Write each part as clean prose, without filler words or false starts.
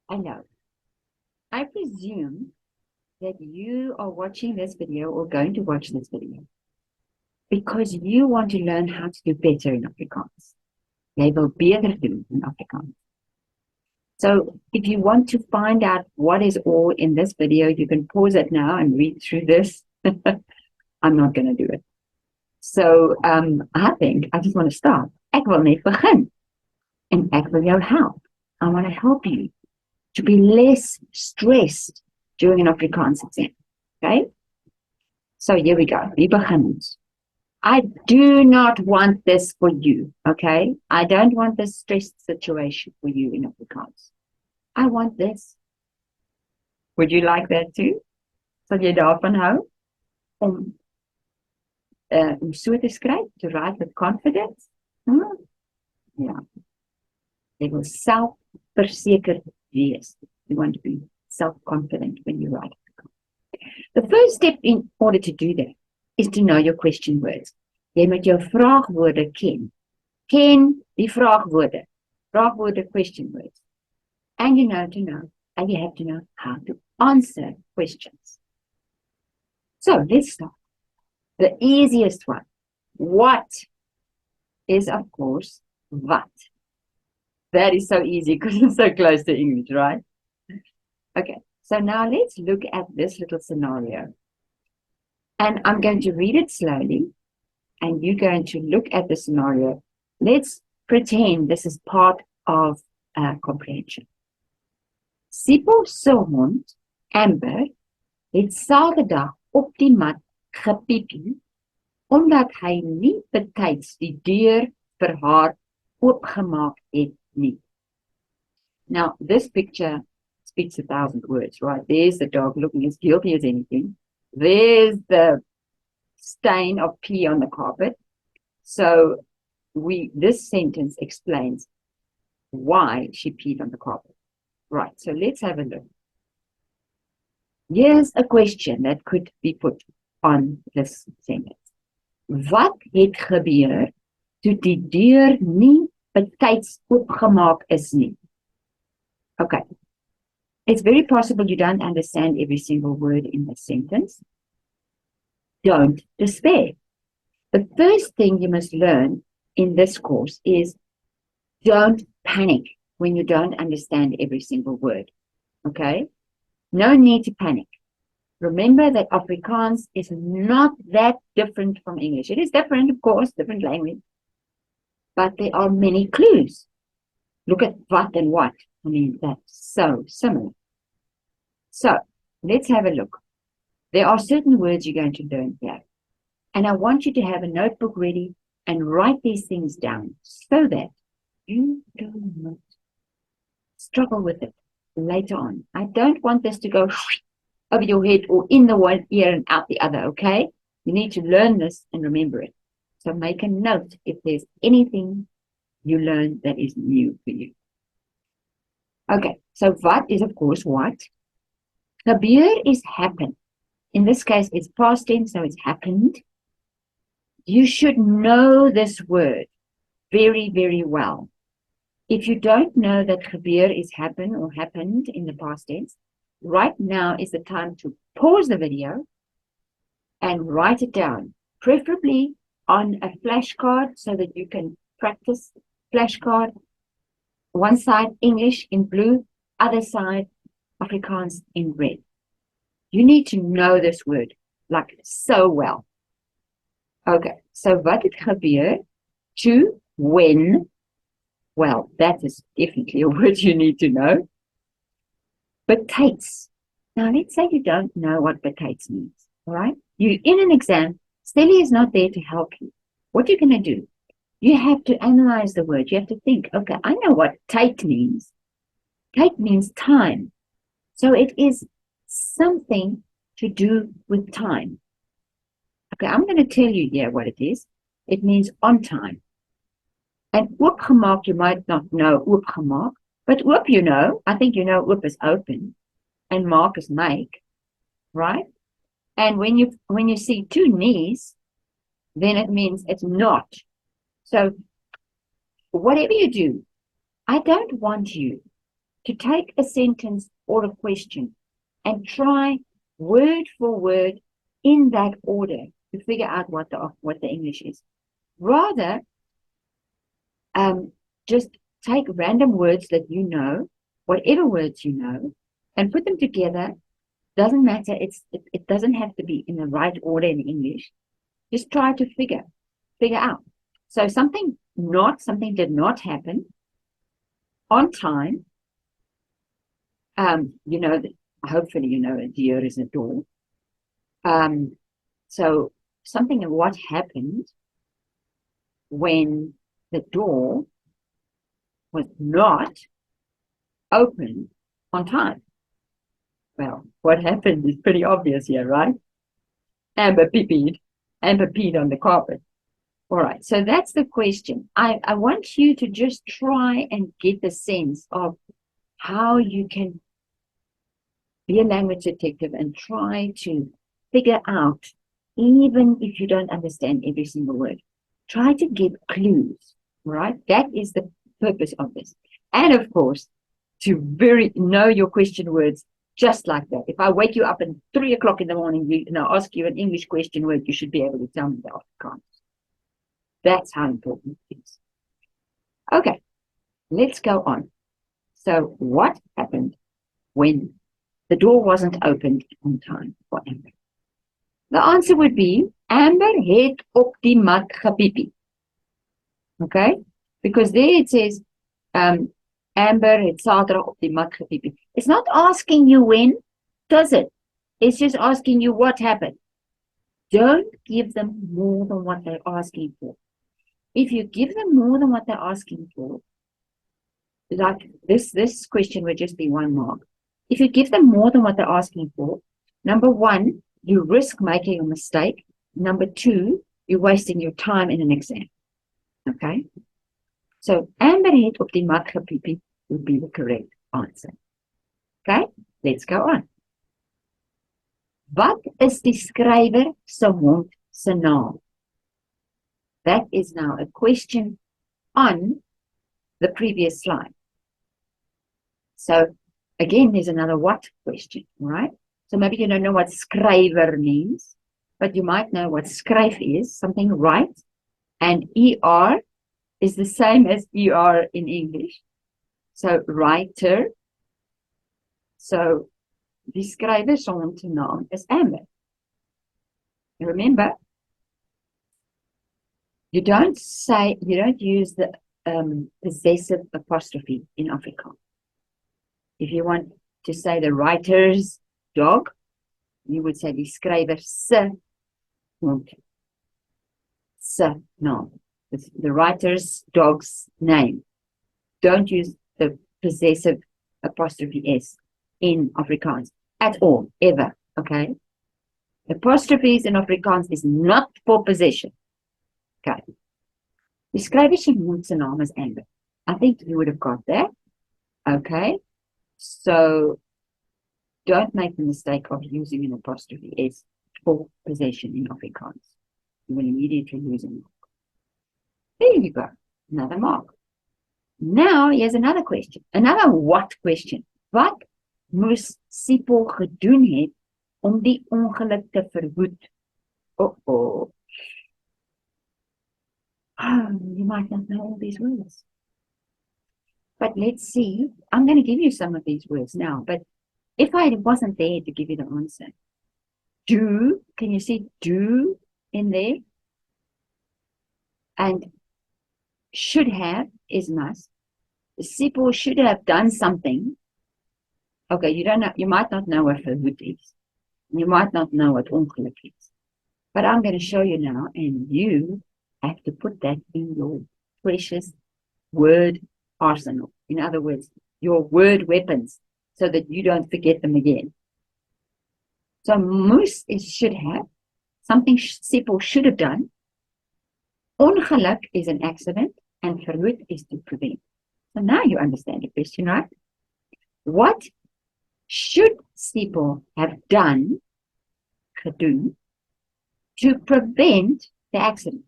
I know. I presume that you are watching this video or going to watch this video because you want to learn how to do better in Afrikaans. Jy wil beter doen in Afrikaans. So if you want to find out what is all in this video, you can pause it now and read through this. I'm not going to do it. So I think I just want to start. Ek wil net begin en ek wil jou help. I want to help you to be less stressed during an Afrikaans exam. Okay? So here we go. We begin. I do not want this for you. Okay? I don't want this stressed situation for you in Afrikaans. I want this. Would you like that too? Sal jy daarvan hou om so te skryf, to write with confidence? Ja. Jy wil selfversekerd wees. You want to be self-confident when you write. The first step in order to do that is to know your question words. Jy moet jou vraagwoorde ken. Ken die vraagwoorde. Vraagwoorde, question words. And you have to know how to answer questions. So let's start. The easiest one. What is, of course, what. That is so easy because it's so close to English, right? Okay, so now let's look at this little scenario. And I'm going to read it slowly, and you're going to look at the scenario. Let's pretend this is part of comprehension. Sipho se hond, Amber, het Saterdag op die mat gepiepie, omdat hy nie betyds die deur vir haar oopgemaak het nie. Now, this picture speaks 1,000 words, right? There's the dog looking as guilty as anything. There's the stain of pee on the carpet. So this sentence explains why she peed on the carpet. Right, so let's have a look. Here's a question that could be put on this sentence. Wat het gebeur toe die deur nie betyds oopgemaak is nie? Okay. It's very possible you don't understand every single word in this sentence. Don't despair. The first thing you must learn in this course is don't panic when you don't understand every single word. Okay? No need to panic. Remember that Afrikaans is not that different from English. It is different, of course, different language. But there are many clues. Look at what and what. I mean, that's so similar. So, let's have a look. There are certain words you're going to learn here. And I want you to have a notebook ready and write these things down so that you do not struggle with it later on. I don't want this to go over your head or in the one ear and out the other, okay? You need to learn this and remember it. So make a note if there's anything you learn that is new for you. Okay, so what is, of course, what? Gebeur is happen. In this case, it's past tense, so it's happened. You should know this word very, very well. If you don't know that gebeur is happen or happened in the past tense, right now is the time to pause the video and write it down, preferably on a flashcard so that you can practice flashcard. One side English in blue, other side Afrikaans in red. You need to know this word like so well. Okay, so wat het gebeur to when? Well, that is definitely a word you need to know. Betyds. Now, let's say you don't know what betyds means, all right? You're in an exam. Steli is not there to help you. What you're going to do, you have to analyze the word. You have to think, okay, I know what tyd means. Tyd means time. So it is something to do with time. Okay, I'm going to tell you here what it is. It means on time. And oopgemaak, you might not know oopgemaak, but oop you know. I think you know oop is open and maak is make, right? And when you see two knees, then it means it's not. So whatever you do, I don't want you to take a sentence or a question and try word for word in that order to figure out what the English is. Rather, just take random words that you know, whatever words you know, and put them together. Doesn't matter. It doesn't have to be in the right order in English. Just try to figure out. So something did not happen on time. You know, hopefully you know a deer is a door. So something of what happened when the door was not open on time. Well, what happened is pretty obvious here, right? Amber peed on the carpet. All right, so that's the question. I want you to just try and get the sense of how you can be a language detective and try to figure out, even if you don't understand every single word, try to give clues, right? That is the purpose of this. And of course, to know your question words just like that. If I wake you up at 3 o'clock in the morning and I ask you an English question word, you should be able to tell me the Afrikaans. That's how important it is. Okay, let's go on. So what happened when the door wasn't opened on time for Amber? The answer would be, Amber het op die mat gepiepie. Okay? Because there it says, Amber het Saterdag op die mat gepiepie. It's not asking you when, does it? It's just asking you what happened. Don't give them more than what they're asking for. If you give them more than what they're asking for, like this question would just be 1 mark. If you give them more than what they're asking for, number 1, you risk making a mistake. Number 2, you're wasting your time in an exam. Okay? So, Amber het op die mat gepiepie would be the correct answer. Okay? Let's go on. Wat is die skrywer se hond se naam? That is now a question on the previous slide. So, again, there's another what question, right? So maybe you don't know what skrywer means, but you might know what skryf is, something write, and ER is the same as ER in English. So, writer. So, die skrywer se hond se naam is Amber. Remember, you don't use the possessive apostrophe in Afrikaans. If you want to say the writer's dog, you would say die skrywer se hond se naam. The writer's dog's name. Don't use the possessive apostrophe S in Afrikaans at all, ever, okay? Apostrophes in Afrikaans is not for possession. Okay. Die skrywer se hond se naam is Amber. I think you would have got that. Okay. So don't make the mistake of using an apostrophe S for possession in Afrikaans. You will immediately lose a mark. There you go. Another mark. Now, here's another question. Another what question. Wat moes Sipho gedoen het om die ongeluk te verhoed? Oh, you might not know all these words. But let's see. I'm going to give you some of these words now. But if I wasn't there to give you the answer, do, can you see do in there? And should have is must. Sipho should have done something. Okay, you don't know, you might not know what verhoed is. You might not know what ongeluk is. But I'm going to show you now, and you have to put that in your precious word arsenal. In other words, your word weapons, so that you don't forget them again. So moes is should have, something Sipho should have done. Ongeluk is an accident, and verhoed is to prevent. So now you understand the question, right? What should Sipho have done, gedoen, to prevent the accident?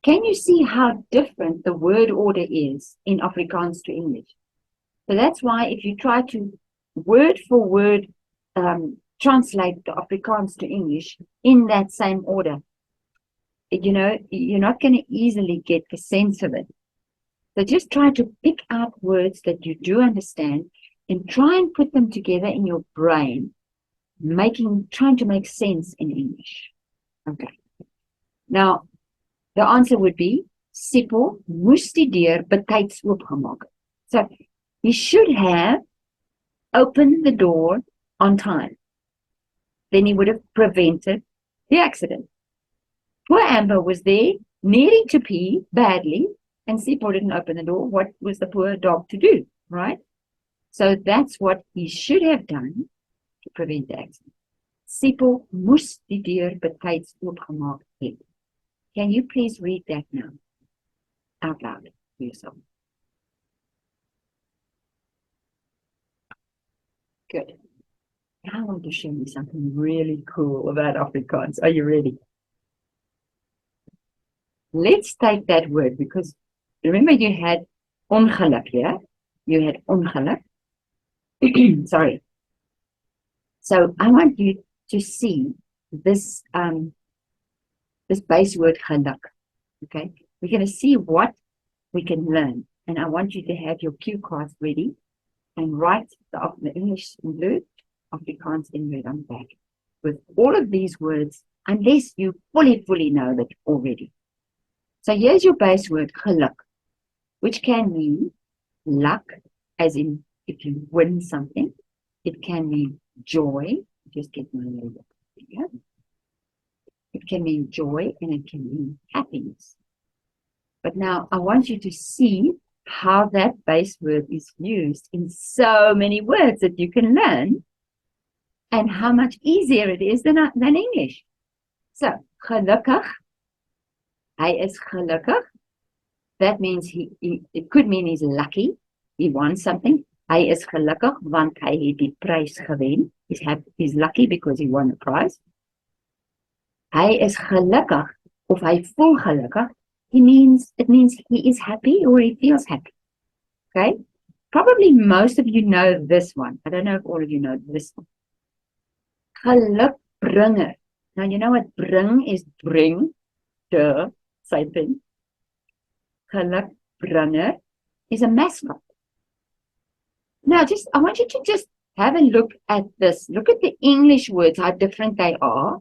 Can you see how different the word order is in Afrikaans to English? So that's why if you try to word for word translate the Afrikaans to English in that same order, you know, you're not going to easily get the sense of it. So just try to pick out words that you do understand and try and put them together in your brain, trying to make sense in English. Okay. Now, the answer would be, Sipho moes die deur betyds oopgemaak. So he should have opened the door on time. Then he would have prevented the accident. Poor Amber was there, needing to pee badly, and Sipho didn't open the door. What was the poor dog to do, right? So that's what he should have done to prevent the accident. Sipho moes die deur betyds oopgemaak het. Can you please read that now out loud to yourself? Good. Now I want to show you something really cool about Afrikaans. Are you ready? Let's take that word, because remember you had ongeluk, yeah? You had ongeluk. Sorry. So I want you to see this this base word geluk. Okay? We're going to see what we can learn. And I want you to have your cue cards ready and write the English in blue, Afrikaans in red on the back, with all of these words, unless you fully know that already. So here's your base word, geluk, which can mean luck, as in if you win something. It can mean joy. Just get my label here. It can mean joy, and it can mean happiness. But now I want you to see how that base word is used in so many words that you can learn, and how much easier it is than English. So, gelukkig. Hy is gelukkig. That means it could mean he's lucky. He won something. Hy is gelukkig want hy het die prys gewen. He's lucky because he won the prize. Hy is gelukkig, of hy voel gelukkig. It means he is happy or he feels happy. Okay? Probably most of you know this one. I don't know if all of you know this one. Gelukbringer. Now you know what bring is? Bring. Duh. Same thing. Gelukbringer is a mascot. Now I want you to just have a look at this. Look at the English words, how different they are.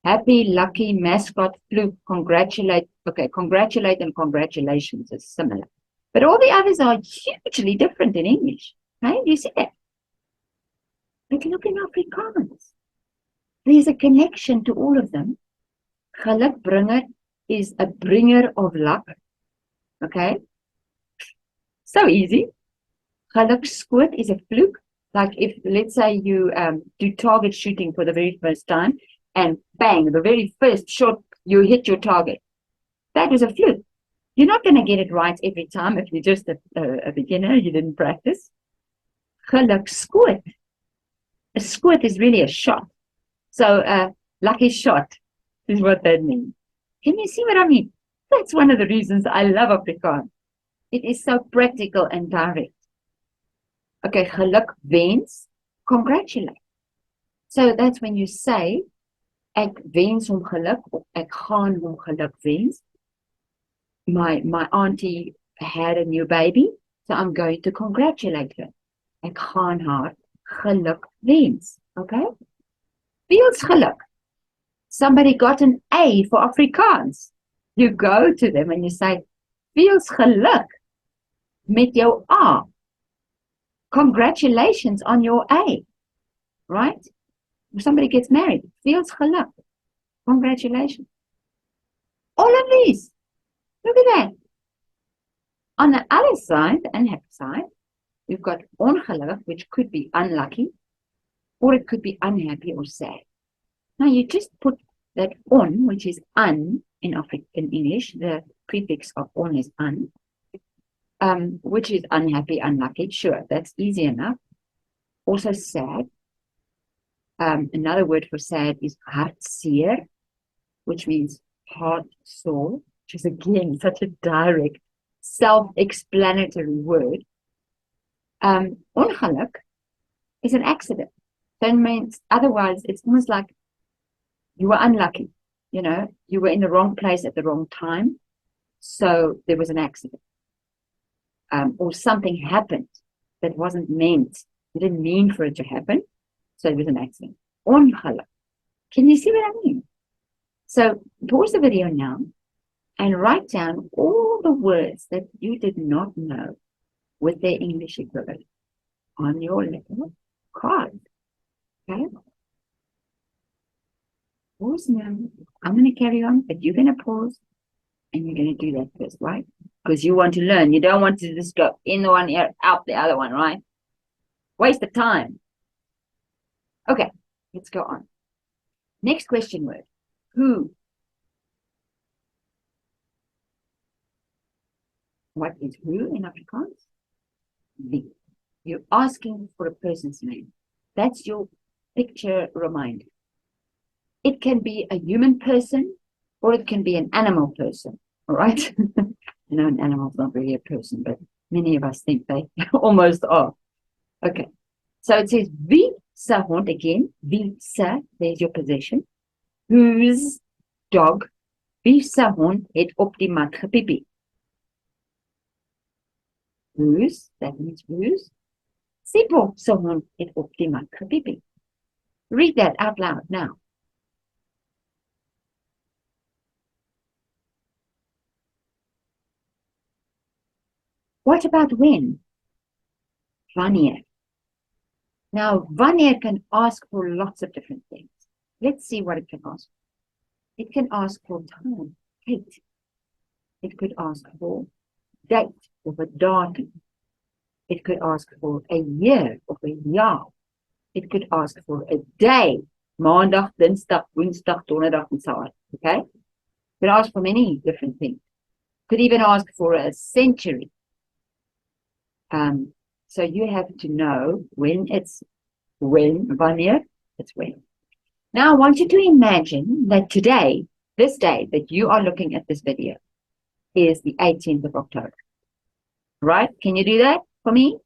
Happy, lucky, mascot, fluke, congratulate. Okay, congratulate and congratulations is similar. But all the others are hugely different in English. Okay, you see that? But look in Afrikaans. There's a connection to all of them. Gelukbringer is a bringer of luck. Okay? So easy. Gelukskoot is a fluke. Like if, let's say you do target shooting for the very first time, and bang, the very first shot, you hit your target. That was a fluke. You're not going to get it right every time if you're just a beginner, you didn't practice. Gelukskoot. A squirt is really a shot. So lucky shot is what that means. Can you see what I mean? That's one of the reasons I love Afrikaans. It is so practical and direct. Okay, gelukwens, congratulate. So that's when you say, ek wens hom geluk, of ek gaan hom geluk wens. My auntie had a new baby, so I'm going to congratulate her. Ek gaan haar geluk wens. Okay? Feels geluk. Somebody got an A for Afrikaans. You go to them and you say, feels geluk met jou A. Congratulations on your A. Right? If somebody gets married, feels geluk. Congratulations. All of these. Look at that. On the other side, the unhappy side, we've got ongeluk, which could be unlucky, or it could be unhappy or sad. Now you just put that on, which is un in English, the prefix of on is un, which is unhappy, unlucky. Sure, that's easy enough. Also sad. Another word for sad is hartseer, which means heart sore, which is again such a direct, self-explanatory word. Ongeluk is an accident. So it means, otherwise, it's almost like you were unlucky. You know, you were in the wrong place at the wrong time. So there was an accident. Or something happened that wasn't meant. You didn't mean for it to happen. So it was an accident. Ongeluk. Can you see what I mean? So pause the video now and write down all the words that you did not know with their English equivalent on your little card. Okay? Pause now. I'm going to carry on, but you're going to pause and you're going to do that first, right? Because you want to learn. You don't want to just go in the one ear, out the other one, right? Waste of time. Okay, let's go on. Next question word. Who? What is who in Afrikaans? Wie. You're asking for a person's name. That's your picture reminder. It can be a human person or it can be an animal person. All right? You know, an animal's not really a person, but many of us think they almost are. Okay. So it says wie se hond again. Wie se, there's your possession. Whose dog? Wie se hond het op die mat gepiepie. Whose, that means whose. Sipho se hond het op die mat gepiepie. Read that out loud now. What about when? Wanneer. Now, wanneer can ask for lots of different things. Let's see what it can ask for. It can ask for time, date. It could ask for date of a datum. It could ask for a year of a jaar. It could ask for a day, maandag, dinsdag, woensdag, donderdag, and so on. Okay? It could ask for many different things. It could even ask for a century. So you have to know when it's when, wanneer, it's when. Now I want you to imagine that today, this day that you are looking at this video is the 18th of October. Right? Can you do that for me?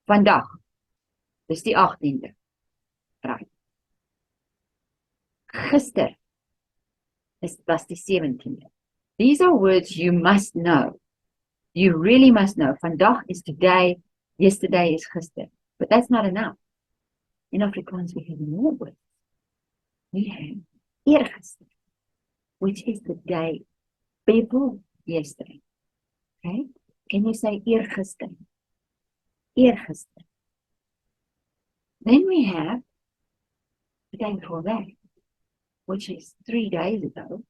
Vandag. Dis die 18de. Right. Gister was die 17de. These are words you must know. You really must know. Vandag is today, yesterday is gister. But that's not enough. In Afrikaans, we have more words. We have eergister, which is the day before yesterday. Okay? Can you say eergister? Eergister. Then we have the day before that, which is 3 days ago.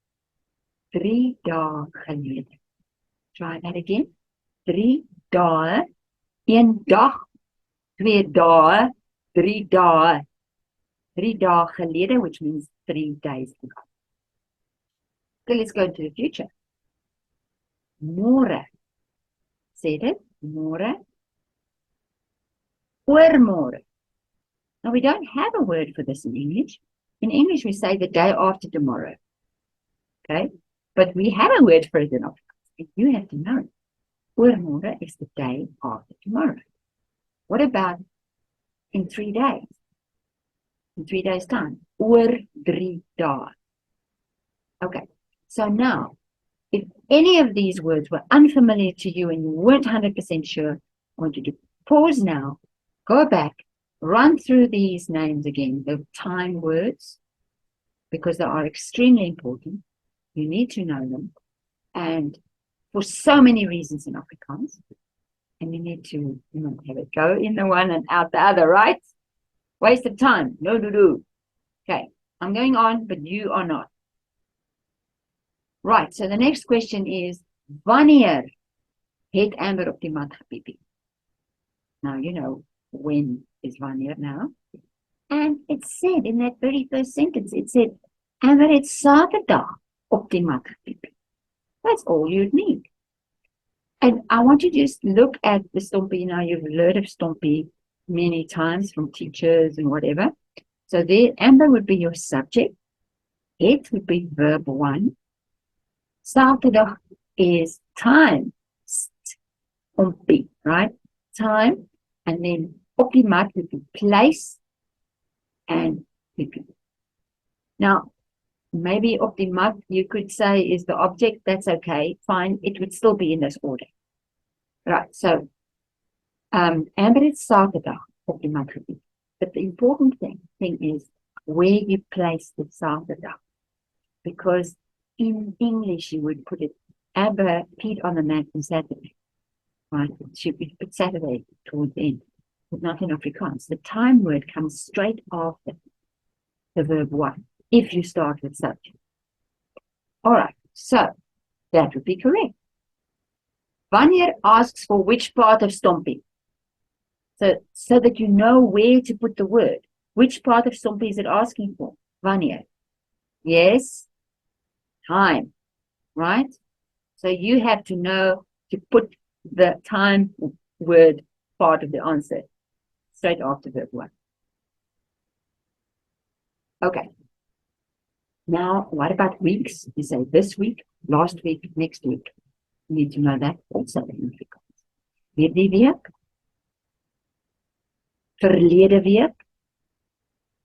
3 dae gelede. Try that again. 3 dae. 1 dag. 2 dae. 3 dae. 3 dae gelede, which means 3 days ago. Okay, let's go into the future. Môre. Say it. Môre. Oormôre. Now, we don't have a word for this in English. In English, we say the day after tomorrow. Okay? But we have a word for it in Afrikaans. You have to know. Oormôre is the day after tomorrow. What about in 3 days? In 3 days' time? Oor 3 dae. Okay. So now, if any of these words were unfamiliar to you and you weren't 100% sure, I want you to pause now, go back, run through these names again, the time words, because they are extremely important. You need to know them. And for so many reasons in Afrikaans. And you need to have it go in the one and out the other, right? Waste of time. No, no, no. Okay, I'm going on, but you are not. Right, so the next question is, wanneer het Amber op die mat gepiepie? Now, you know, when is wanneer now? And it said in that very first sentence, it said, Amber het Saterdag op die mat gepiepie. That's all you'd need. And I want you to just look at the stompie. Now, you've heard of stompie many times from teachers and whatever. So there, Amber would be your subject. Het would be verb 1. Saterdag is time. Stompie, right? Time. and then op die mat would be place and pipi. Now, maybe op die mat you could say is the object. That's okay, fine. It would still be in this order. Right, so Amber het Saterdag op die mat gebied. But the important thing is where you place the Saterdag. Because in English you would put it, Amber peed on the mat on Saturday. Right? It should be put Saturday towards the end, but not in Afrikaans. The time word comes straight after the verb one, if you start with subject. All right, so that would be correct. Wanneer asks for which part of Stompie. So that you know where to put the word. Which part of Stompie is it asking for? Wanneer. Yes. Time. Right? So you have to know to put the time word part of the answer straight after verb one. Okay. Now, what about weeks? You say this week, last week, next week. You need to know that also in Afrikaans. Weer die week. Verlede week.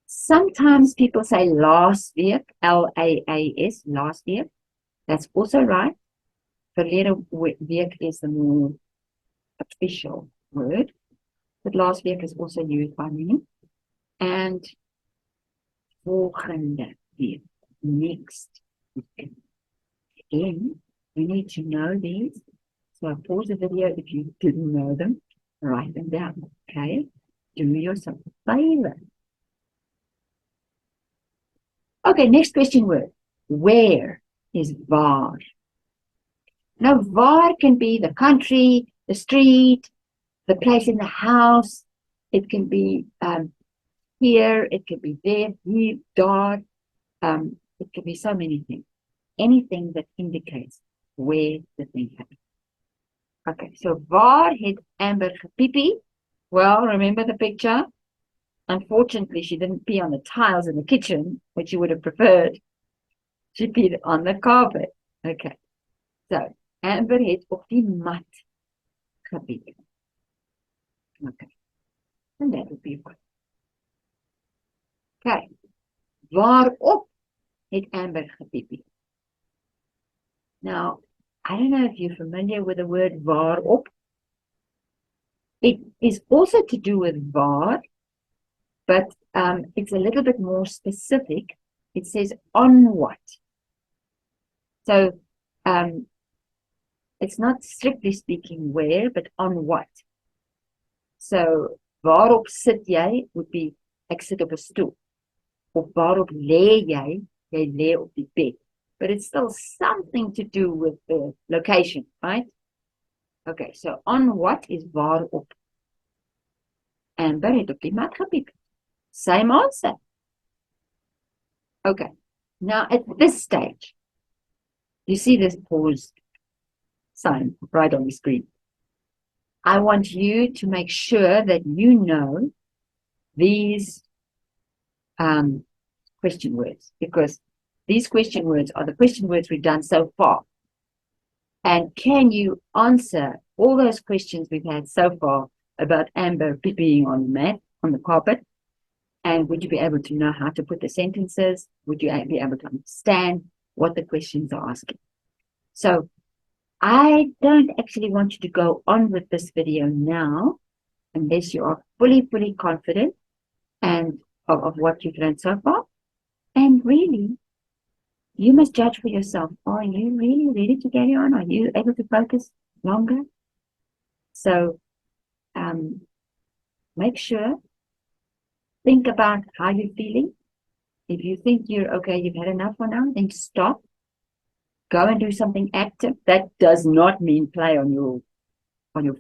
Sometimes people say last week, L-A-A-S, last week. That's also right. Verlede week is the more official word, but last week is also used by many. And volgende week, next week. Again, you need to know these. So pause the video if you didn't know them. Write them down, okay? Do yourself a favor. Okay, next question word. Where is waar? Now, waar can be the country, the street, the place in the house. It can be here, it can be there, hier, daar. It can be so many things. Anything that indicates where the thing happened. Okay, so waar het Amber gepiepie? Well, remember the picture? Unfortunately, she didn't pee on the tiles in the kitchen, which you would have preferred. She peed on the carpet. Okay, so Amber het op die mat gepiepie. Okay, and that would be one. Okay, waarop het Amber gepiepie? Now, I don't know if you're familiar with the word waarop. It is also to do with waar, but it's a little bit more specific. It says on what. So it's not strictly speaking where, but on what. So waarop sit jy would be ek sit op 'n stoel. Of waarop lê jy? Jy lê op die bed. But it's still something to do with the location, right? Okay, so on what is waarop? Amber het op die mat gepiep. Same answer. Okay, now at this stage, you see this pause sign right on the screen. I want you to make sure that you know these question words, because these question words are the question words we've done so far. And can you answer all those questions we've had so far about Amber being on the mat, on the carpet? And would you be able to know how to put the sentences? Would you be able to understand what the questions are asking? So I don't actually want you to go on with this video now, unless you are fully confident and of what you've learned so far. And really, you must judge for yourself. Are you really ready to carry on? Are you able to focus longer? So make sure, think about how you're feeling. If you think you're okay, you've had enough for now, then stop. Go and do something active. That does not mean play on your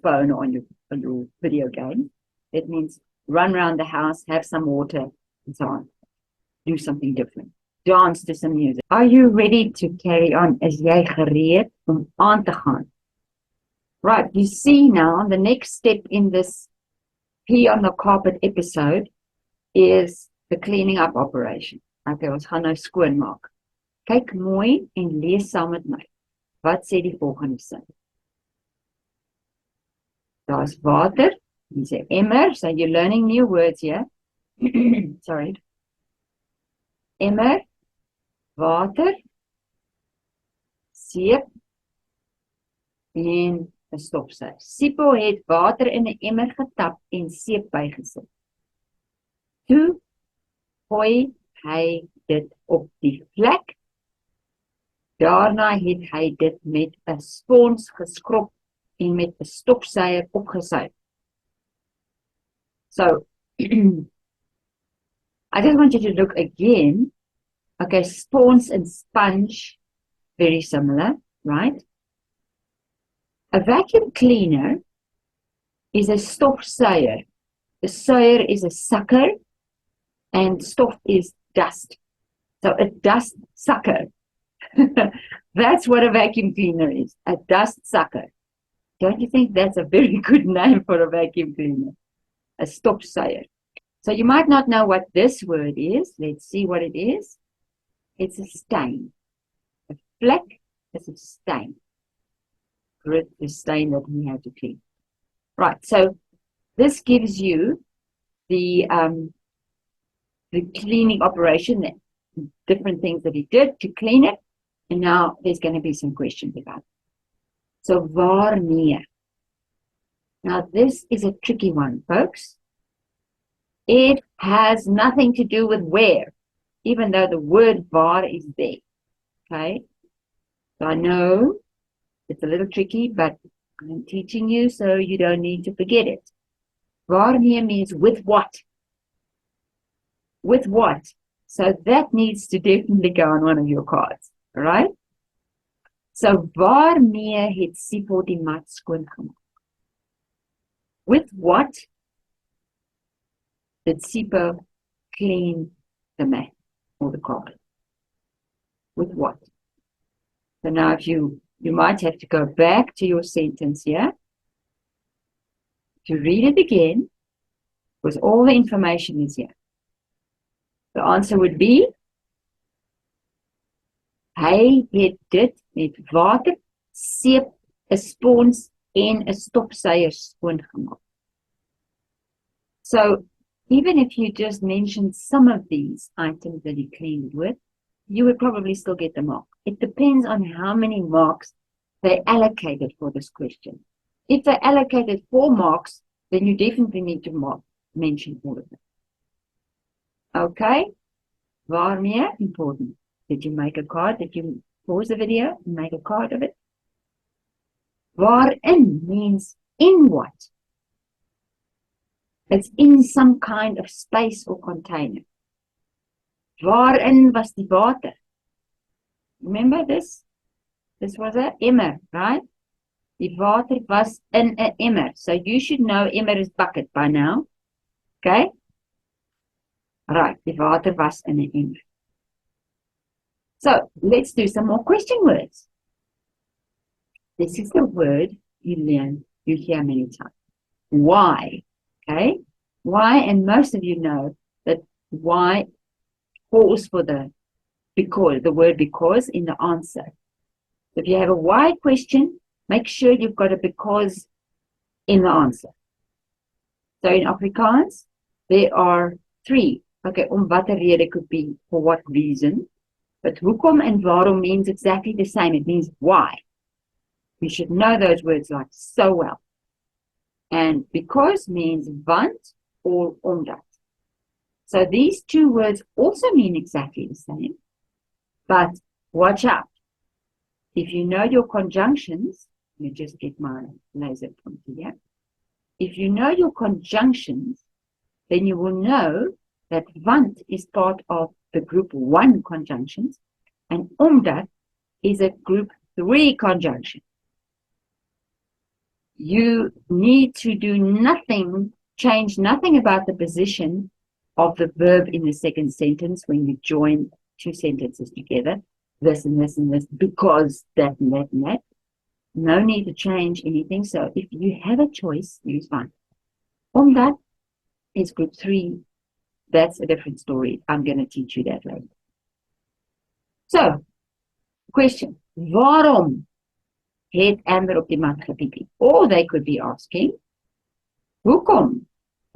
phone or on your video game. It means run around the house, have some water, and so on. Do something different. Dance to some music. Are you ready to carry on? Is jy gereed om aan te gaan? Right, you see now the next step in this pee on the carpet episode is the cleaning up operation. Okay, ons gaan nou skoonmaak. Kyk mooi en lees saam met my. Wat sê die volgende sin? Daar's water Dis 'n emmer, so you're learning new words here. Sorry. Emmer, water, seep en 'n stofsuier. Sipho het water in 'n emmer getap en seep bygesit. Toe gooi hy dit op die vlek. Daarna het hy dit met 'n spons geskrob en met 'n stofsuier opgesuig. So, I just want you to look again. Okay, spons and sponge, very similar, right? A vacuum cleaner is a stofsuier. The suier is a sucker and stof is dust. So a dust sucker. That's what a vacuum cleaner is, a dust sucker. Don't you think that's a very good name for a vacuum cleaner? A stofsuier. So you might not know what this word is. Let's see what it is. It's a stain. A fleck is a stain. Grit, the stain that we have to clean. Right, so this gives you the cleaning operation, the different things that he did to clean it. And now there's going to be some questions about it. So, wanneer. Now, this is a tricky one, folks. It has nothing to do with where, even though the word waar is there. Okay? So, I know it's a little tricky, but I'm teaching you so you don't need to forget it. Wanneer means with what? With what? So, that needs to definitely go on one of your cards. Right? So, waarmee het Sipho die mat skoongemaak? With what did Sipho clean the mat or the carpet? With what? So now if you might have to go back to your sentence here to read it again, because all the information is here. The answer would be, hy het dit met water, seep, 'n spons en 'n stofsuier skoongemaak. So even if you just mentioned some of these items that he cleaned with, you would probably still get the mark. It depends on how many marks they allocated for this question. If they allocated 4 marks, then you definitely need to mention all of them. Okay? Waarmee? Important. Did you make a card? Did you pause the video and make a card of it? Waarin means in what? It's in some kind of space or container. Waarin was die water? Remember this? This was an emmer, right? Die water was in an emmer. So you should know emmer is bucket by now. Okay? Right, die water was in an emmer. So let's do some more question words. This is the word you hear many times. Why? Okay? Why, and most of you know that why calls for the word because in the answer. If you have a why question, make sure you've got a because in the answer. So in Afrikaans, there are 3. Okay, om watter rede could be for what reason. But hoekom and waarom means exactly the same. It means why. You should know those words like so well. And because means want or omdat. So these 2 words also mean exactly the same. But watch out. If you know your conjunctions, let me just get my laser pointer here. If you know your conjunctions, then you will know that want is part of the group 1 conjunctions and omdat is a group 3 conjunction. You need to do nothing, change nothing about the position of the verb in the second sentence when you join 2 sentences together, this and this and this, because that and that and that. No need to change anything. So if you have a choice, use want. Omdat is group 3. That's a different story. I'm going to teach you that later. So, question. Waarom het Amber op die mat gepiepie? Or they could be asking, Hoekom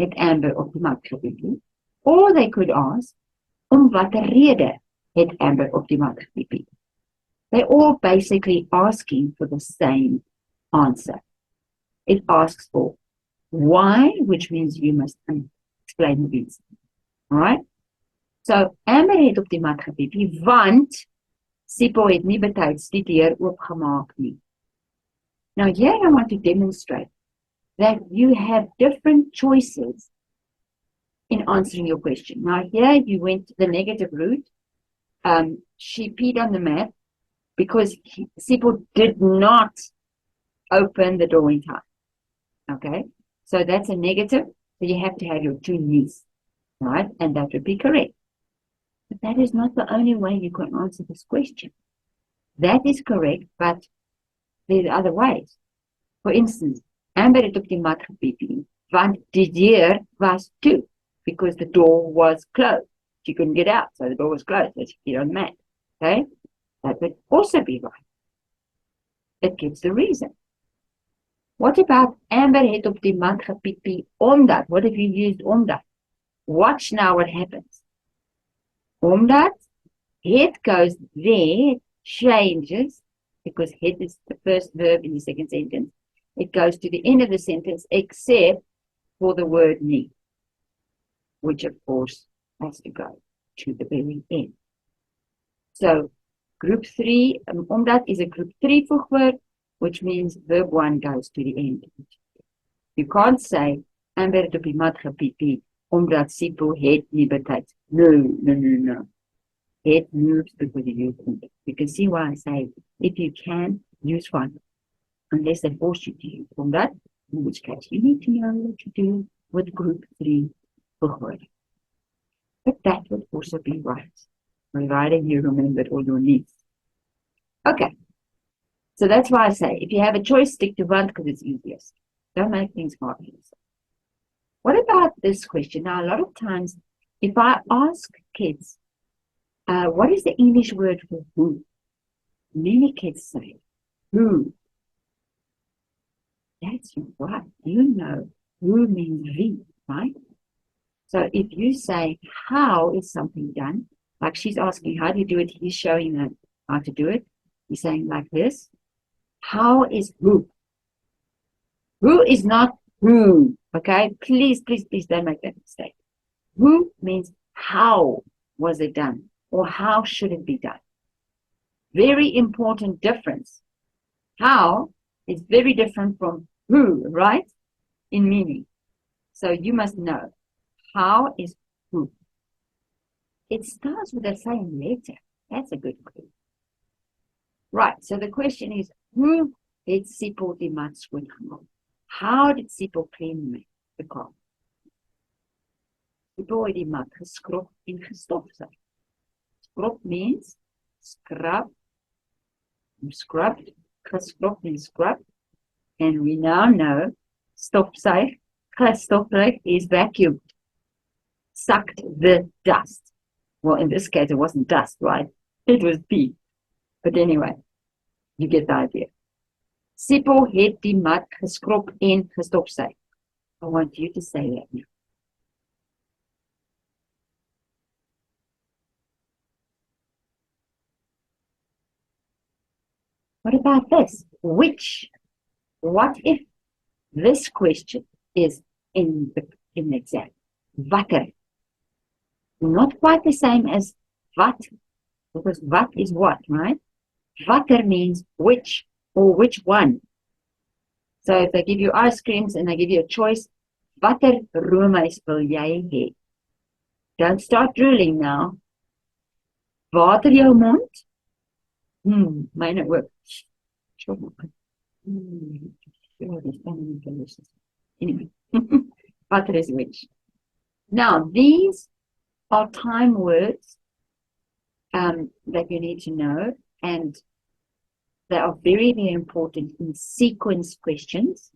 het Amber op die mat gepiep nie? Or they could ask, om watter rede het Amber op die mat gepiep nie? They're all basically asking for the same answer. It asks for why, which means you must explain the reason. Alright? So, Amber het op die mat gepiep nie, want Sipho het nie betyds die deur oopgemaak nie. Now here I want to demonstrate that you have different choices in answering your question. Now here you went to the negative route. She peed on the mat because Sipho did not open the door in time. Okay, so that's a negative. So you have to have your two knees, right? And that would be correct. But that is not the only way you can answer this question. That is correct, but there's other ways. For instance, Amber het op die mat gepiep nie, want die deur was toe, because the door was closed. She couldn't get out, so the door was closed, so she peed on the mat. Okay? That would also be right. It gives the reason. What about Amber het op die mat gepiep nie omdat? What if you used omdat? Watch now what happens. Omdat, het goes there, changes, because het is the first verb in the second sentence. It goes to the end of the sentence except for the word nie, which of course has to go to the very end. So group 3, omdat is a group 3 voegwoord, which means verb 1 goes to the end. You can't say Amber het op die mat gepiep nie, omdat Sipho het nie betyds. No. Het moves because you use omdat. You can see why I say if you can, use one. Unless they force you to use omdat, in which case you need to know what to do with group 3 voegwoord. But that would also be right, providing you remembered all your needs. Okay, so that's why I say, if you have a choice, stick to want because it's easiest. Don't make things hard for yourself. What about this question? Now, a lot of times, if I ask kids, what is the English word for who? Many kids say, who. That's right. You know, who means wie, right? So if you say, how is something done? Like she's asking, how do you do it? He's showing her how to do it. He's saying like this. How is who? Who is not who. Okay? Please don't make that mistake. Who means how was it done? Or how should it be done? Very important difference. How is very different from who, right? In meaning. So you must know. How is who? It starts with the same letter. That's a good clue. Right, so the question is, who het Sipho die mat skoongemaak? How did Sipho clean the car? Sipho het die mat geskrob en gestofsuig. Skrob means scrub, scrubbed, geskrob means scrubbed. And we now know stofsuig is vacuumed, sucked the dust. Well, in this case, it wasn't dust, right? It was pee. But anyway, you get the idea. Sipho het die mat geskrob en gestofsuig. I want you to say that now. What about this? Which? What if this question is in the exam? Watter. Not quite the same as wat, because wat is what, right? Watter means which or which one. So if they give you ice creams and they give you a choice, watter roomys wil jy hê? Don't start drooling now. Water jou mond. Myne ook. Anyway, watter is which. Now, these are time words that you need to know, and they are very, very important in sequence questions.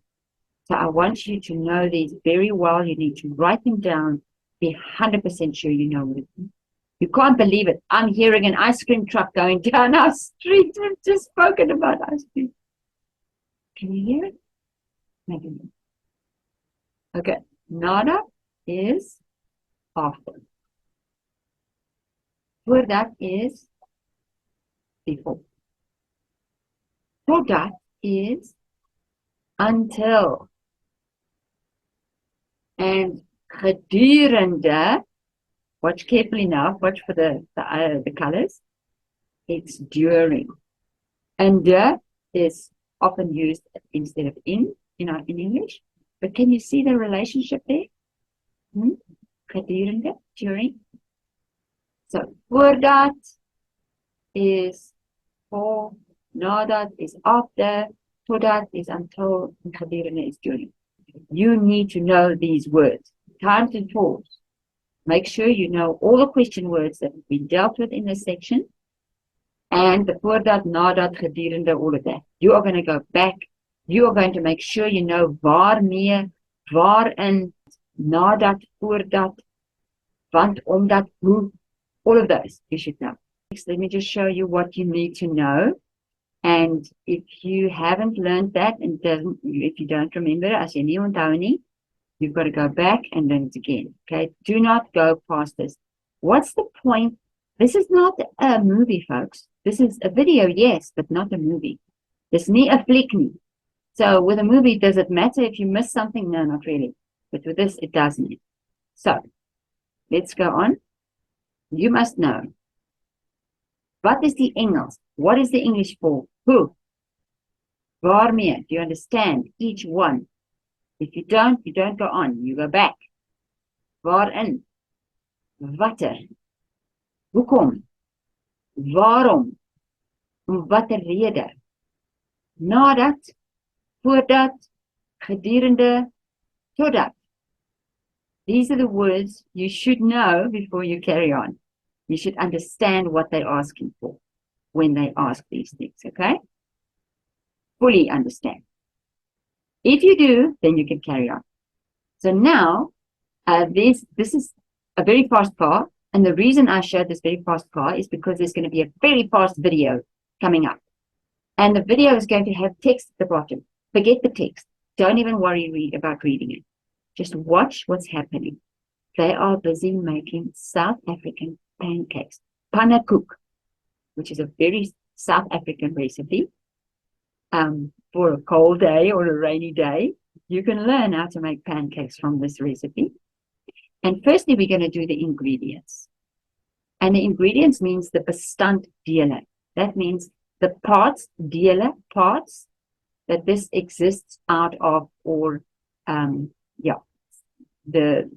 So I want you to know these very well. You need to write them down, be 100% sure you know it. You can't believe it. I'm hearing an ice cream truck going down our street. We've just spoken about ice cream. Can you hear it? Maybe not. Okay, nada is after. Voor that is before. Totdat is until. And gedurende, watch carefully now, watch for the colors. It's during. And is often used instead of in English. But can you see the relationship there? Gedurende, during. So voordat is for, nadat is after, totdat is until, and gedurende is during. You need to know these words. Time to pause. Make sure you know all the question words that have been dealt with in this section. And the voordat, nadat, gedurende, all of that. You are going to go back. You are going to make sure you know waarmee, waarin, nadat, voordat, want, omdat, hoe. All of those you should know. Next, let me just show you what you need to know. And if you haven't learned that, and if you don't remember, as you nie, you've got to go back and learn it again. Okay, do not go past this. What's the point? This is not a movie, folks. This is a video, yes, but not a movie. Dis nie 'n fliek nie. So with a movie, does it matter if you miss something? No, not really. But with this, it doesn't. So let's go on. You must know. What is the Engels? What is the English for? Who? Waarmee? Do you understand each one? If you don't go on. You go back. Waarin? Watter? Hoekom? Waarom? Om watter rede? Nadat, voordat, gedurende, totdat. These are the words you should know before you carry on. You should understand what they're asking for when they ask these things, okay? Fully understand. If you do, then you can carry on. So now, this is a very fast car, and the reason I showed this very fast car is because there's going to be a very fast video coming up. And the video is going to have text at the bottom. Forget the text. Don't even worry about reading it. Just watch what's happening. They are busy making South African pancakes. Pannekoek, which is a very South African recipe. For a cold day or a rainy day, you can learn how to make pancakes from this recipe. And firstly, we're going to do the ingredients. And the ingredients means the bestanddele. That means the parts, dele, parts that this exists out of, or the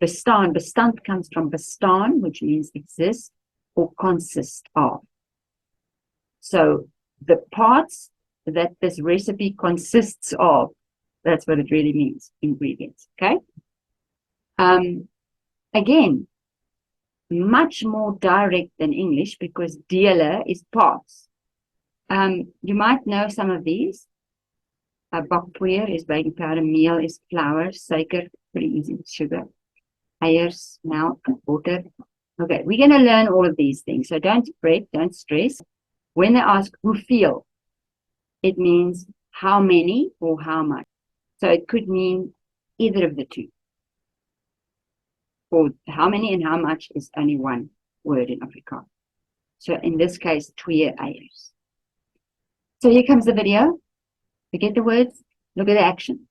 bestaan. Bestand comes from bestaan, which means exist or consist of. So the parts that this recipe consists of, that's what it really means, ingredients, okay? Again, much more direct than English because dele is parts. You might know some of these. Bakpoeier is baking powder, meal is flour, suiker, pretty easy, sugar, eiers, milk, water. Okay, we're going to learn all of these things. So don't fret, don't stress. When they ask hoeveel, it means how many or how much. So it could mean either of the two. For how many and how much is only one word in Afrikaans. So in this case, 2 eiers. So here comes the video. Forget the words, look at the action.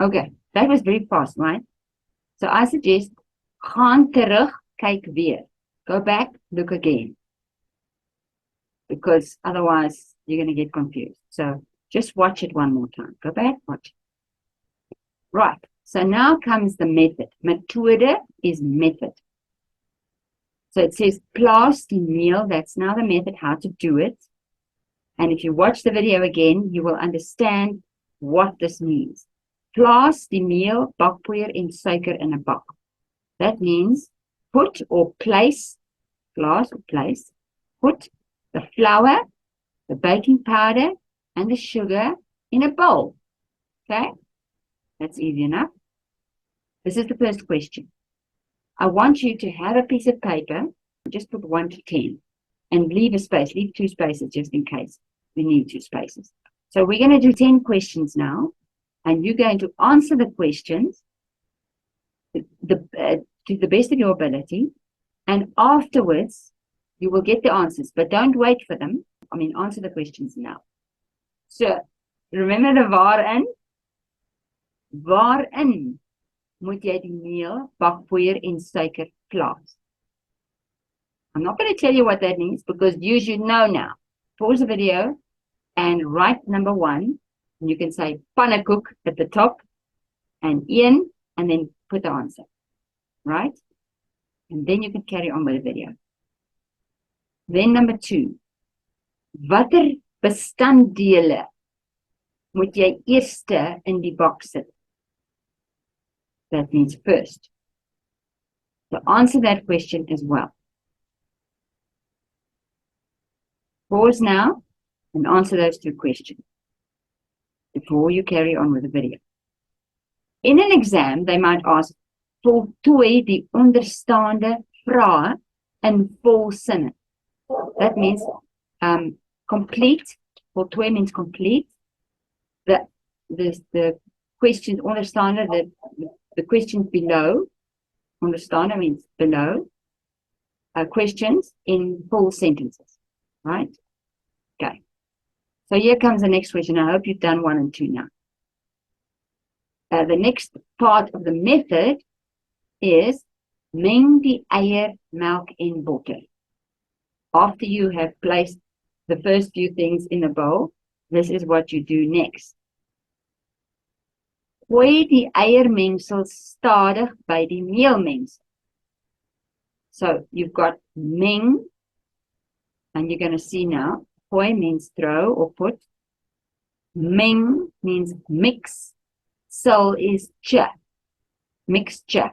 Okay, that was very fast, right? So I suggest, gaan terug, kyk weer. Go back, look again. Because otherwise you're going to get confused. So just watch it one more time. Go back, watch it. Right, so now comes the method. Methode is method. So it says plaas die meel. That's now the method, how to do it. And if you watch the video again, you will understand what this means. Plaas die meel, bakpoeier en suiker in 'n bak. That means put or place, plaas or place, put the flour, the baking powder, and the sugar in a bowl. Okay? That's easy enough. This is the first question. I want you to have a piece of paper, just put 1 to 10, and leave a space, leave 2 spaces just in case we need 2 spaces. So we're going to do 10 questions now, and you're going to answer the questions to the best of your ability, and afterwards you will get the answers, but don't wait for them. Answer the questions now. So, remember the waarin? Waarin moet jy die meel, bakpoeier en suiker plaas? I'm not going to tell you what that means because you should know now. Pause the video and write number 1. And you can say pannekoek at the top and Ian, and then put the answer. Right? And then you can carry on with the video. Then number 2. Watter bestanddele moet jy eerste in die bak sit? That means first. So answer that question as well. Pause now and answer those 2 questions before you carry on with the video. In an exam, they might ask, voltooi die onderstaande vrae in volsinne. That means complete. Voltooi means complete. The questions, onderstaande, the questions below, onderstaande means below, questions in full sentences, right? Okay. So here comes the next question. I hope you've done 1 and 2 now. The next part of the method is meng die eier, melk en botter. After you have placed the first few things in a bowl, this is what you do next. Gooi die eiermengsel stadig by die meelmengsel. So you've got meng, and you're going to see now, gooi means throw or put. Meng means mix. Sil is cha, mixture.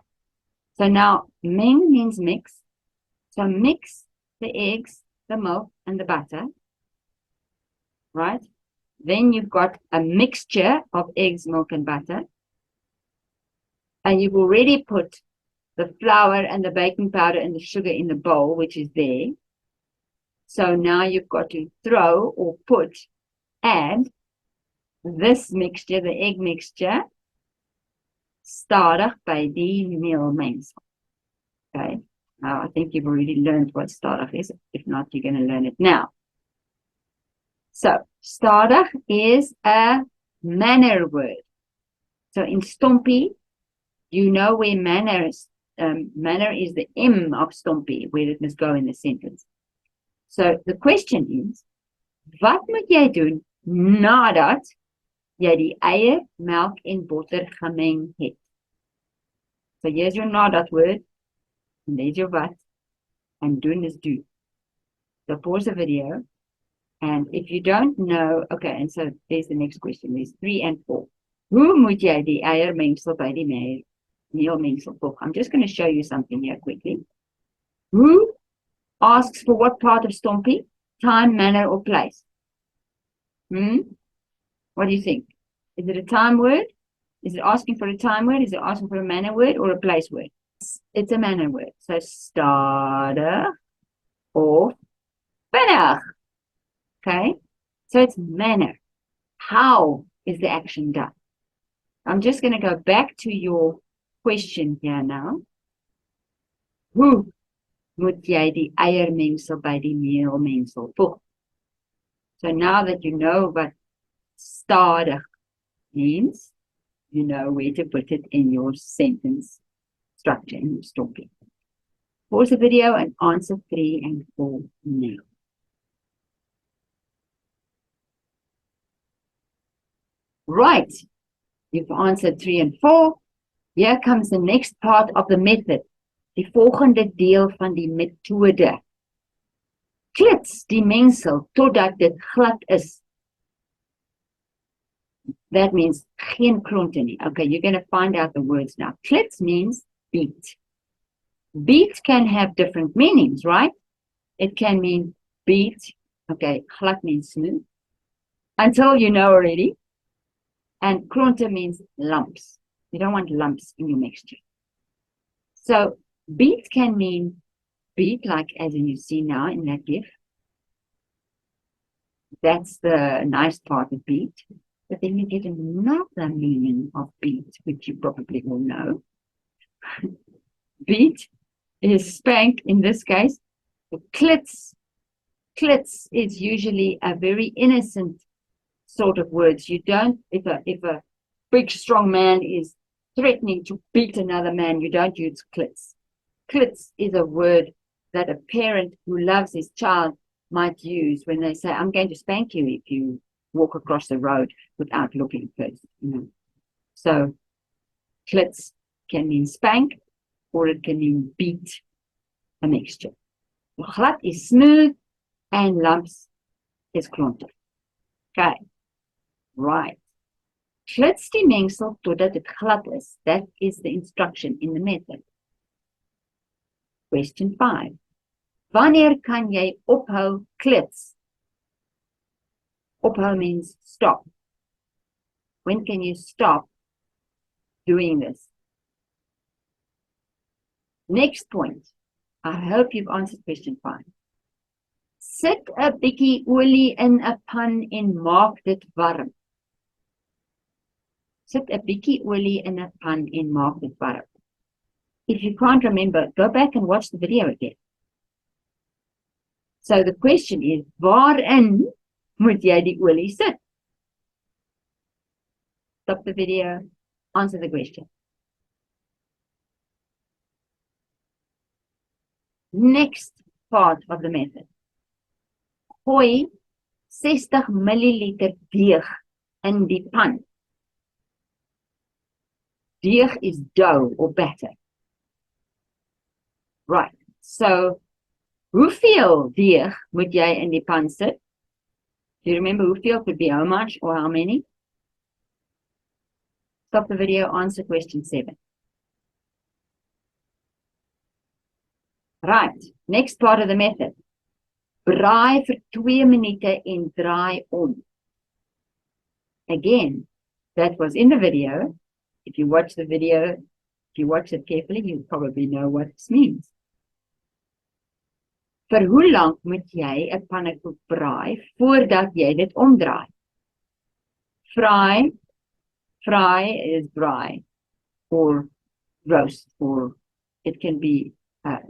So now meng means mix. So mix the eggs, the milk, and the butter. Right? Then you've got a mixture of eggs, milk, and butter. And you've already put the flour and the baking powder and the sugar in the bowl, which is there. So now you've got to throw or add this mixture, the egg mixture, stadig by die meelmengsel. Okay. Now I think you've already learned what stadig is. If not, you're going to learn it now. So, stadig is a manner word. So in Stompie, you know where manner is. Manner is the M of Stompie, where it must go in the sentence. So the question is, wat moet jy doen nadat jy die eier, melk en botter gemeng het? So here's your nadat word, and there's your wat, and doen is do. So pause the video. And if you don't know, okay, and so there's the next question. There's 3 and 4. Hoe moet jy die eiermengsel by die meelmengsel voeg? I'm just going to show you something here quickly. Who asks for what part of Stompie? Time, manner, or place? What do you think? Is it a time word? Is it asking for a time word? Is it asking for a manner word or a place word? It's a manner word. So stadig or vinnig. Okay, so it's manner. How is the action done? I'm just going to go back to your question here now. Hoe moet jy die eiermengsel by die meelmengsel voeg? So now that you know what stadig means, you know where to put it in your sentence structure, in your story. Pause the video and answer 3 and 4 now. Right, you've answered 3 and 4. Here comes the next part of the method. Die volgende deel van die methode. Klits die mengsel totdat dit glad is. That means geen klonte nie. Okay, you're going to find out the words now. Klits means beat. Beat can have different meanings, right? It can mean beat, okay, glad means smooth, until you know already, and klonter means lumps. You don't want lumps in your mixture. So beat can mean beat, like as you see now in that GIF. That's the nice part of beat. But then you get another meaning of beat, which you probably all know. Beat is spank in this case. The klits is usually a very innocent sort of words. You don't, if a big strong man is threatening to beat another man, you don't use klits. Klits is a word that a parent who loves his child might use when they say, I'm going to spank you if you walk across the road without looking first. So klits can mean spank, or it can mean beat, a mixture. Glad is smooth, and lumps is klonter. Okay, right. Klits die mengsel totdat dit glad is. That is the instruction in the method. Question 5. Wanneer kan jy ophou klits? Ophou means stop. When can you stop doing this? Next point. I hope you've answered question 5. Sit 'n bietjie olie in 'n pan en maak dit warm. Sit 'n bietjie olie in 'n pan en maak dit warm. If you can't remember, go back and watch the video again. So the question is, waarin moet jy die olie sit? Stop the video, answer the question. Next part of the method. Gooi 60 milliliter deeg in die pan. Deeg is dough or batter. Right, so hoeveel deeg moet jy in die pan sit? Do you remember hoeveel could be how much or how many? Stop the video, answer question 7. Right, next part of the method. Braai vir 2 minute en draai om. Again, that was in the video. If you watch the video, if you watch it carefully, you probably know what this means. Vir hoe lank moet jy 'n pannekoek braai voordat jy dit omdraai? Fry is braai, or roast, or it can be, a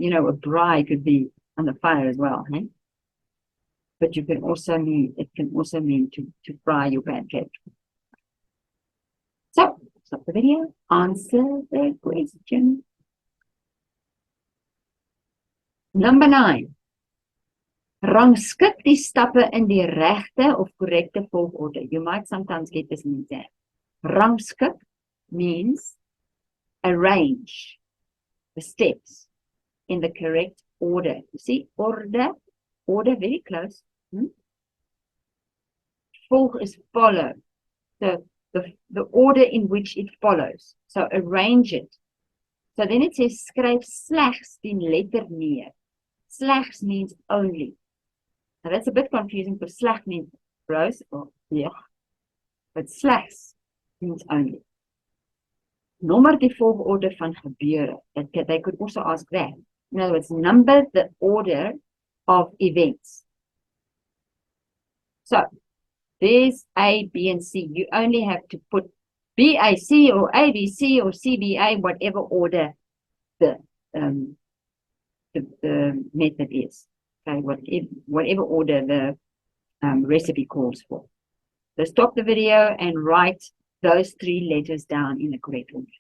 braai could be on the fire as well, hey? But it can also mean to fry your pancake. So, stop the video, answer the question. Number 9. Rangskik die stappe in die regte of korrekte volgorde. You might sometimes get this in the exam. Rangskik means arrange the steps in the correct order. You see, order, very close. Volg is follow. The order in which it follows. So arrange it. So then it says, skryf slegs die letter neer. Slegs means only. Now that's a bit confusing because sleg means gross or yeah, but slegs means only. Nommer die volgorde van gebeure. They could also ask that. In other words, number the order of events. So there's A, B, and C. You only have to put B, A, C, or A, B, C, or C, B, A, whatever order the method is. Okay, whatever order the recipe calls for. So stop the video and write those 3 letters down in the correct order.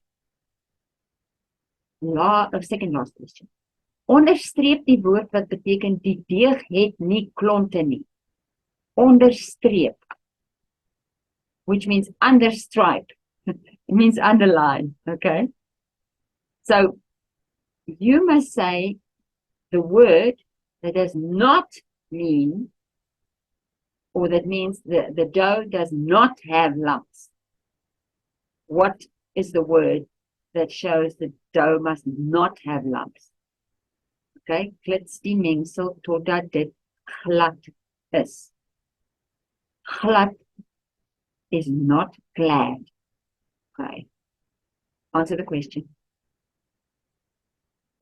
Second last question. Onderstreep die woord wat beteken die deeg het nie klonte nie. Onderstreep, which means understripe. It means underline, okay? So you must say the word that does not mean, or that means the dough does not have lumps. What is the word that shows the dough must not have lumps? Okay, klits die mengsel totdat dit glad is. Glad is not glad. Okay. Answer the question.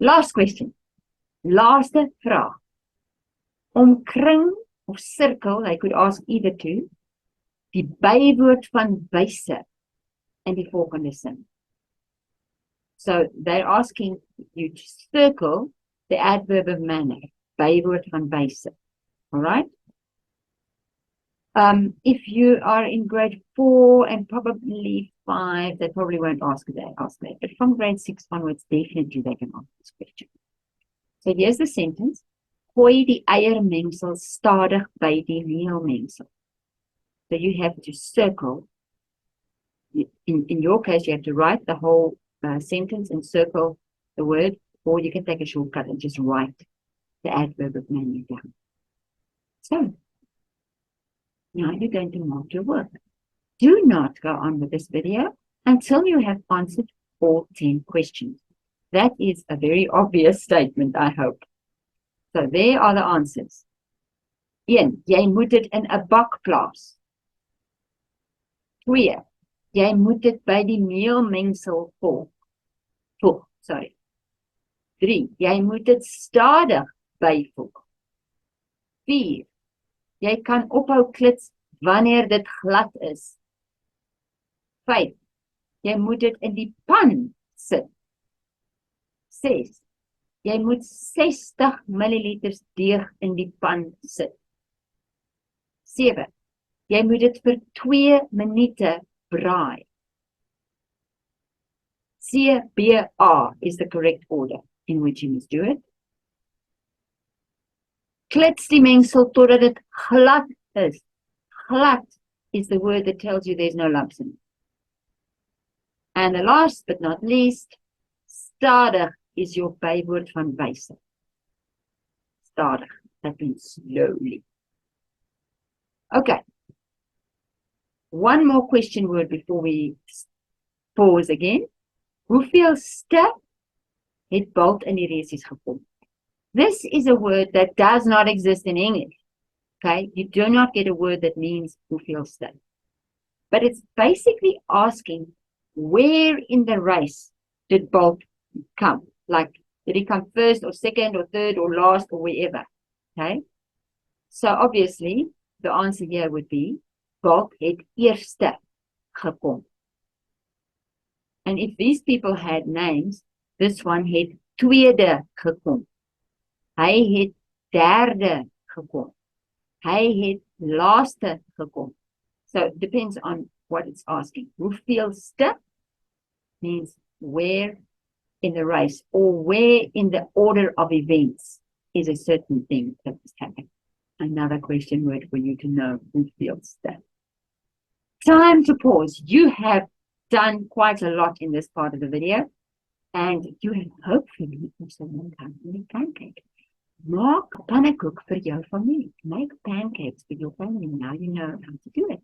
Last question. Laaste vraag. Omkring of cirkel, I could ask either two, die bywoord van wyse in die volgende sin. So they're asking you to circle the adverb of manner, bywoord van wyse. All right? If you are in grade 4 and probably 5, they probably won't ask that. But from grade 6 onwards, definitely they can ask this question. So here's the sentence. Gooi die eiermengsel stadig by die meelmengsel. So you have to circle. In your case, you have to write the whole sentence and circle the word, or you can take a shortcut and just write the adverb of manner down. So now you're going to mark your work. Do not go on with this video until you have answered all 10 questions. That is a very obvious statement, I hope. So there are the answers. 1. Jy moet dit in 'n bak plaas. 2. Jy moet dit by die meelmengsel voeg. 3. Jy moet dit stadig byvoeg. 4. Jy kan ophou klits wanneer dit glad is. 5. Jy moet dit in die pan sit. 6. Jy moet 60 milliliters deeg in die pan sit. 7. Jy moet dit vir 2 minute braai. CBA is the correct order in which you must do it. Klits die mengsel totdat dit glad is. Glad is the word that tells you there's no lumps in it. And the last but not least, stadig is your bywoord van wyse. Stadig, that means slowly. Okay. One more question word before we pause again. Hoeveel ste het Balt in die resies gekom? This is a word that does not exist in English. Okay, you do not get a word that means hoeveel ste. But it's basically asking where in the race did Balt come? Like, did he come first or second or third or last or wherever? Okay, so obviously the answer here would be Balt het eerste gekom. And if these people had names, this one het tweede gekom. Hy het derde gekom. Hy het laaste gekom. So it depends on what it's asking. Hoeveel ste means where in the race or where in the order of events is a certain thing that is happening. Another question word for you to know hoeveel ste. Time to pause. You have done quite a lot in this part of the video, and you have hopefully also learned how to make pancakes. Maak pannekoek vir jou familie. Make pancakes for your family. Now you know how to do it.